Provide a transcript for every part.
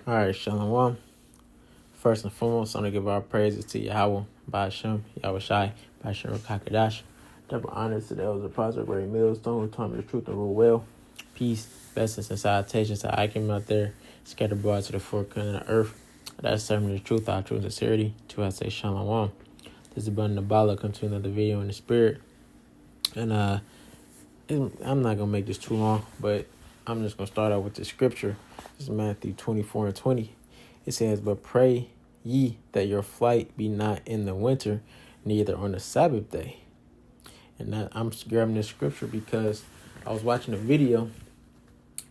All right, Shalom. First and foremost, I want to give our praises to Yahweh, Ba'ashem, Yahweh Shai, Ba'ashem Kakadash. Double honors to the elders of Apostle Great Millstone, who taught me the truth and rule well. Peace, blessings, and salutations to I came out there, scattered abroad to the four corners of the earth. That's serving the truth, our true sincerity. To I say Shalom. This is Brother Nabala, come to another video in the spirit. And I'm not going to make this too long, but I'm just going to start out with the scripture. This is Matthew 24:20. It says, "But pray ye that your flight be not in the winter, neither on the Sabbath day." And I'm grabbing this scripture because I was watching a video,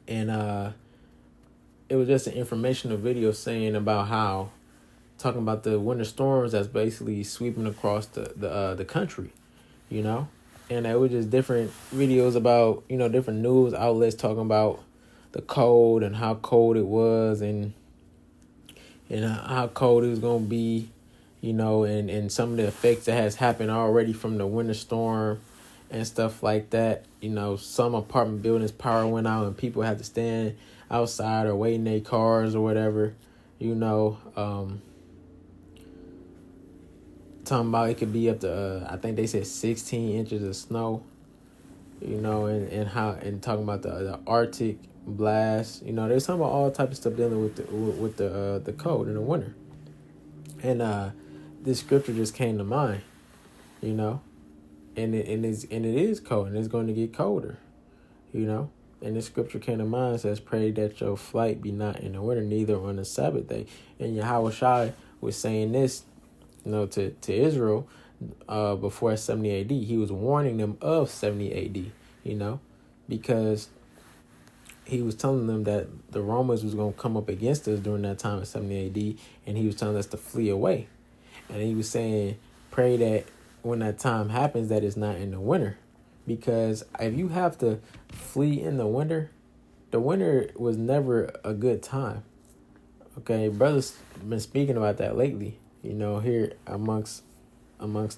and it was just an informational video saying about how, talking about the winter storms that's basically sweeping across the country, you know? And it was just different videos about, different news outlets talking about the cold and how cold it was and how cold it was going to be, and some of the effects that has happened already from the winter storm and stuff like that. Some apartment buildings power went out and people had to stand outside or wait in their cars or whatever, talking about it could be up to, I think they said 16 inches of snow, and talking about the Arctic blast. There's talking about all types of stuff dealing with the cold in the winter. And this scripture just came to mind, and it is cold and it's going to get colder, And this scripture came to mind. It says, "Pray that your flight be not in the winter, neither on the Sabbath day." And Yahweh Shai was saying this, to Israel before 70 AD. He was warning them of 70 AD, because he was telling them that the Romans was going to come up against us during that time of 70 AD, and he was telling us to flee away. And he was saying, pray that when that time happens, that it's not in the winter. Because if you have to flee in the winter was never a good time. Okay, brothers been speaking about that lately, here amongst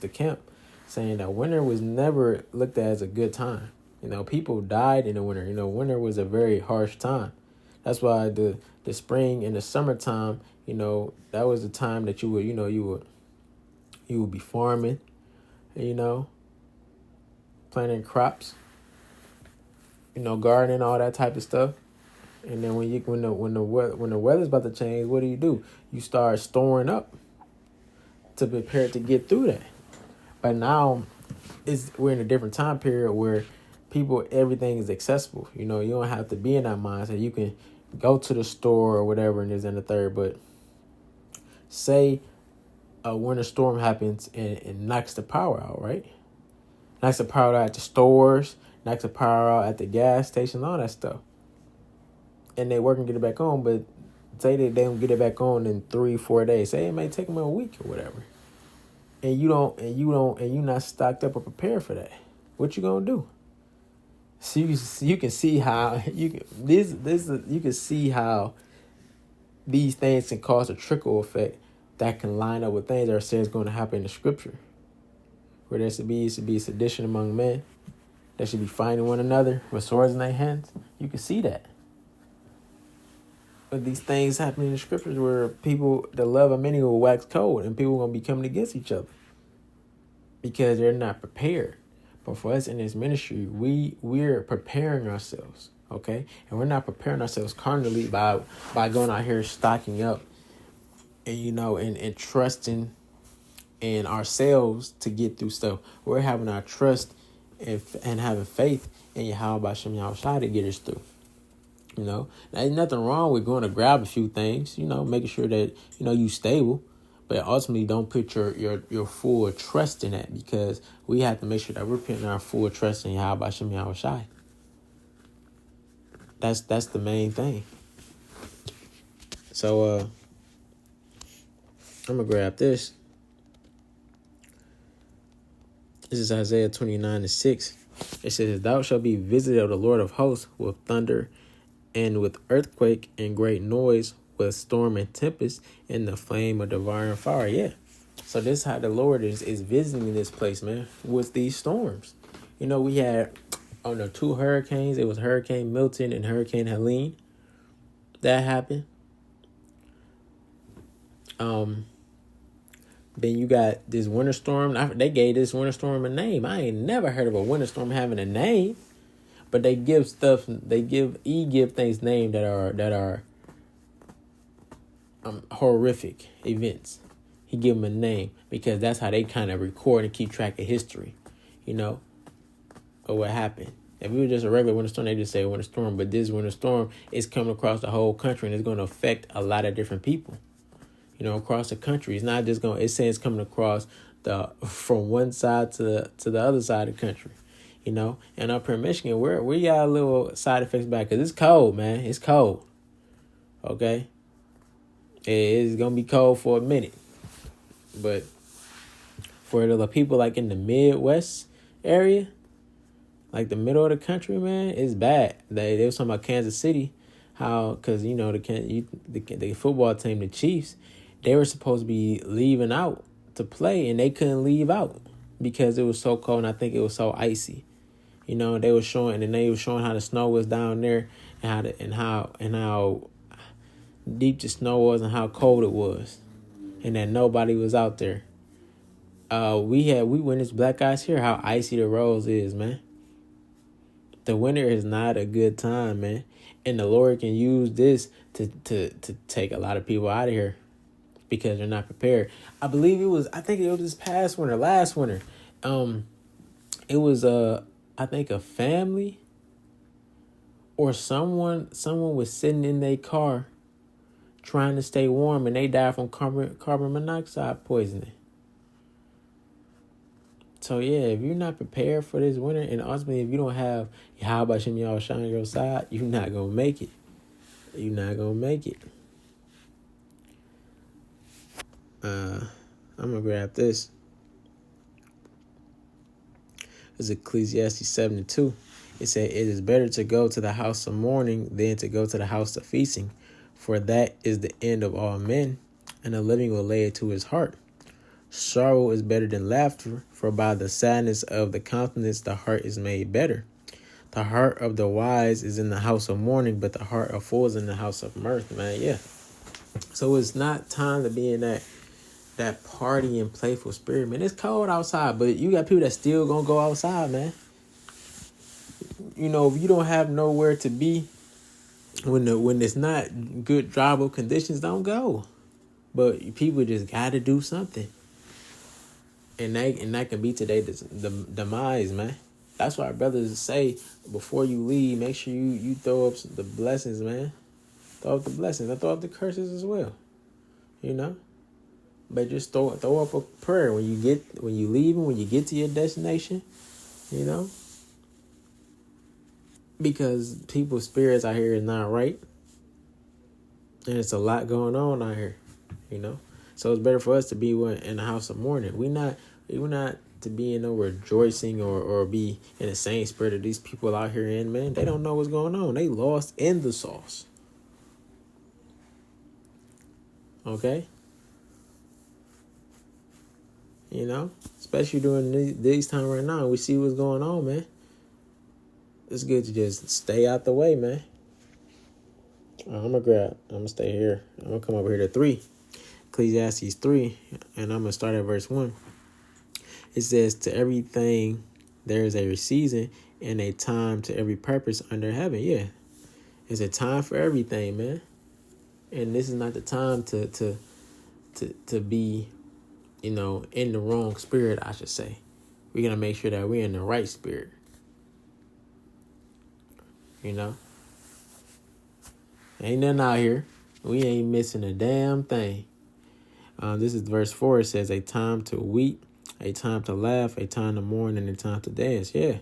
the camp, saying that winter was never looked at as a good time. People died in the winter. Winter was a very harsh time. That's why the spring and the summertime, that was the time that you would be farming, planting crops, gardening, all that type of stuff. And then when the weather's about to change, what do? You start storing up to prepare to get through that. But now we're in a different time period where everything is accessible. You don't have to be in that mindset. You can go to the store or whatever, and there's in the third. But say a winter storm happens and knocks the power out, right? Knocks the power out at the stores, knocks the power out at the gas station, all that stuff. And they work and get it back on, but say they don't get it back on in 3-4 days. Say it may take them a week or whatever. And you're not stocked up or prepared for that. What you gonna do? So you can see how you can see how these things can cause a trickle effect that can line up with things that are said is going to happen in the scripture. Where there should be sedition among men. They should be fighting one another with swords in their hands. You can see that. But these things happen in the scriptures where the love of many will wax cold and people are going to be coming against each other because they're not prepared. But for us in this ministry, we're preparing ourselves, okay? And we're not preparing ourselves carnally by going out here stocking up and, and trusting in ourselves to get through stuff. We're having our trust and having faith in Yahweh Ba'ashem Yahweh Shai to get us through. There's nothing wrong with going to grab a few things, making sure that, you stable. But ultimately, don't put your full trust in that, because we have to make sure that we're putting our full trust in Yahweh Ba'ashem Yahweh Shai. That's the main thing. So I'm going to grab this. This is Isaiah 29:6. It says, "Thou shalt be visited of the Lord of hosts with thunder and with earthquake and great noise, with storm and tempest and the flame of devouring fire." Yeah. So this is how the Lord is visiting this place, man, with these storms. We had 2 hurricanes. It was Hurricane Milton and Hurricane Helene. That happened. Then you got this winter storm. They gave this winter storm a name. I ain't never heard of a winter storm having a name. But they give stuff. Give things names that are horrific events. He give them a name because that's how they kind of record and keep track of history, of what happened. If it was just a regular winter storm, they just say winter storm. But this winter storm is coming across the whole country and it's going to affect a lot of different people, across the country. It's not just going. It's saying it's coming across from one side to the other side of the country, And up here in Michigan, we got a little side effects back because it's cold, man. It's cold. Okay. It's gonna be cold for a minute, but for the people like in the Midwest area, like the middle of the country, man, it's bad. They was talking about Kansas City, because the football team, the Chiefs, they were supposed to be leaving out to play, and they couldn't leave out because it was so cold, and I think it was so icy. They were showing how the snow was down there, and how deep the snow was, and how cold it was, and that nobody was out there. We witnessed black ice here, how icy the roads is, man. The winter is not a good time, man. And the Lord can use this to take a lot of people out of here because they're not prepared. I think it was this last winter. It was I think a family or someone was sitting in their car trying to stay warm, and they died from carbon monoxide poisoning. So yeah, if you're not prepared for this winter, and ultimately if you don't have Yahweh Shem Yahweh Shai on your side, you're not gonna make it. You're not gonna make it. I'm gonna grab this. It's Ecclesiastes 7:2. It said, "It is better to go to the house of mourning than to go to the house of feasting, for that is the end of all men, and the living will lay it to his heart. Sorrow is better than laughter, for by the sadness of the countenance the heart is made better. The heart of the wise is in the house of mourning, but the heart of fools in the house of mirth." Man, yeah. So it's not time to be in that party and playful spirit, man. It's cold outside, but you got people that still gonna go outside, man. If you don't have nowhere to be when it's not good drivable conditions, don't go. But people just gotta do something. And that can be today's the demise, man. That's why our brothers say, before you leave, make sure you throw up the blessings, man. Throw up the blessings. I throw up the curses as well. But just throw up a prayer when you leave and when you get to your destination, Because people's spirits out here is not right. And it's a lot going on out here, So it's better for us to be in the house of mourning. We're not to be in no rejoicing or be in the same spirit of these people out here in, man. They don't know what's going on. They lost in the sauce. Okay? Especially during these times right now, we see what's going on, man. It's good to just stay out the way, man. I'm going to stay here. I'm going to come over here to 3. Ecclesiastes 3, and I'm going to start at verse 1. It says, "To everything there is a season and a time to every purpose under heaven." Yeah, it's a time for everything, man. And this is not the time to be, in the wrong spirit, I should say. We're going to make sure that we're in the right spirit. Ain't nothing out here. We ain't missing a damn thing. This is verse 4. It says, "A time to weep, a time to laugh, a time to mourn, and a time to dance." Yeah.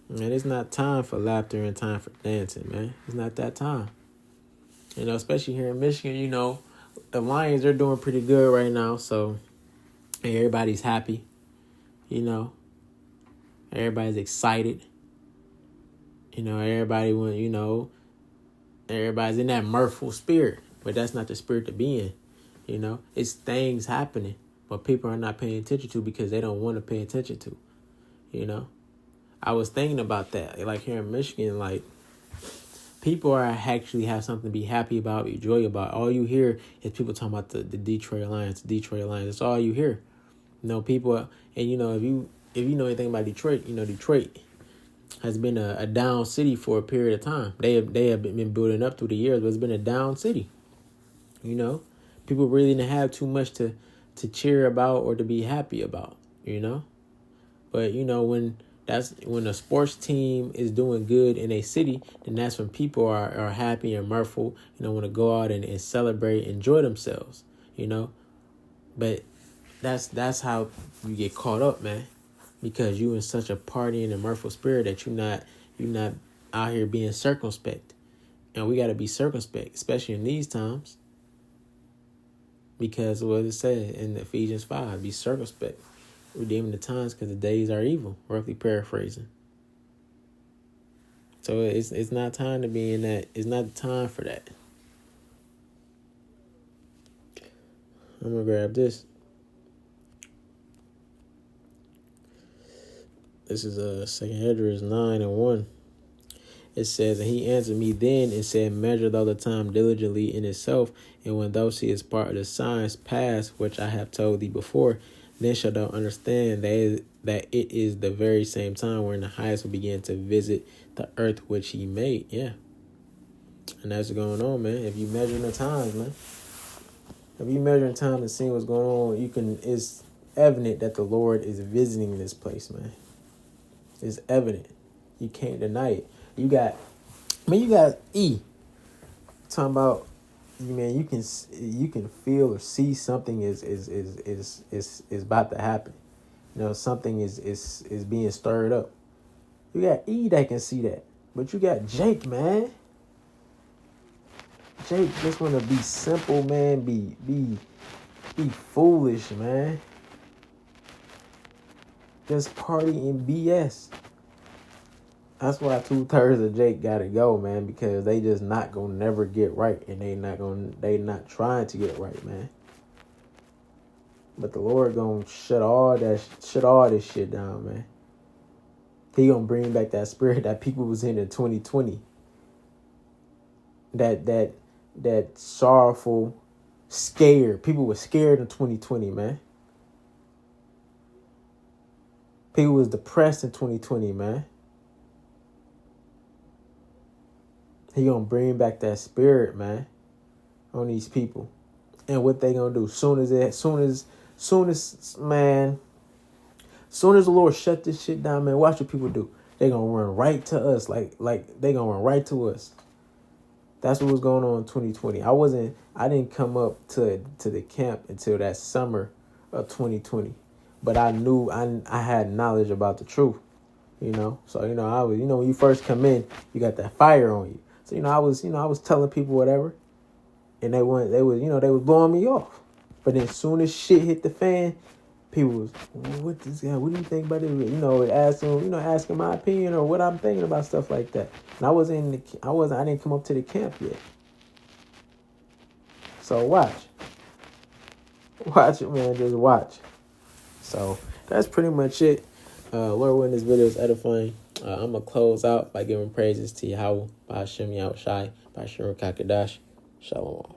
Man, it's not time for laughter and time for dancing, man. It's not that time. Especially here in Michigan, the Lions are doing pretty good right now. So everybody's happy. Everybody's excited. Everybody everybody's in that mirthful spirit, but that's not the spirit to be in. It's things happening, but people are not paying attention to because they don't want to pay attention to. I was thinking about that, like here in Michigan, like People are actually have something to be happy about, be joy about. All you hear is people talking about the Detroit Lions, the Detroit Lions. That's all you hear. People, and if you know anything about Detroit, Detroit has been a down city for a period of time. They have been building up through the years, but it's been a down city. People really didn't have too much to cheer about or to be happy about. But when a sports team is doing good in a city, then that's when people are happy and mirthful, want to go out and celebrate, enjoy themselves, But that's how you get caught up, man, because you in such a partying and mirthful spirit that you're not out here being circumspect. And we got to be circumspect, especially in these times, because what it said in Ephesians 5, be circumspect, redeeming the times because the days are evil, roughly paraphrasing. So it's not time to be in that. It's not the time for that. I'm going to grab this. This is 2 Esdras 9:1. It says, and he answered me then and said, measure thou the time diligently in itself, and when thou seest part of the signs past, which I have told thee before, then shalt thou understand that it is the very same time wherein the highest will begin to visit the earth which he made. Yeah. And that's what's going on, man. If you measure the times, man. If you measuring time and seeing what's going on, it's evident that the Lord is visiting this place, man. It's evident. You can't deny it. You got E talking about, man. You can feel or see something is about to happen. Something is being stirred up. You got E that can see that, but you got Jake, man. Jake just want to be simple, man. Be foolish, man. Just party and BS. That's why 2/3 of Jake gotta go, man, because they just not gonna never get right, and they not trying to get right, man. But the Lord gonna shut all this shit down, man. He gonna bring back that spirit that people was in 2020. That sorrowful, scared. People were scared in 2020, man. People was depressed in 2020, man. He gonna bring back that spirit, man, on these people. And what they gonna do? Soon as the Lord shut this shit down, man, watch what people do. They gonna run right to us, like they gonna run right to us. That's what was going on in 2020. I didn't come up to the camp until that summer of 2020, but I knew I had knowledge about the truth, So I was, when you first come in, you got that fire on you. So I was telling people whatever, and they was blowing me off. But then as soon as shit hit the fan, people was, what this guy? What do you think about it? Asking my opinion or what I'm thinking about stuff like that. And I didn't come up to the camp yet. So watch it, man. Just watch. So that's pretty much it. Lord, when this video is edifying, I'm gonna close out by giving praises to Yahweh, by Hashem Yahushai, by Hashem Kakadash. Shalom.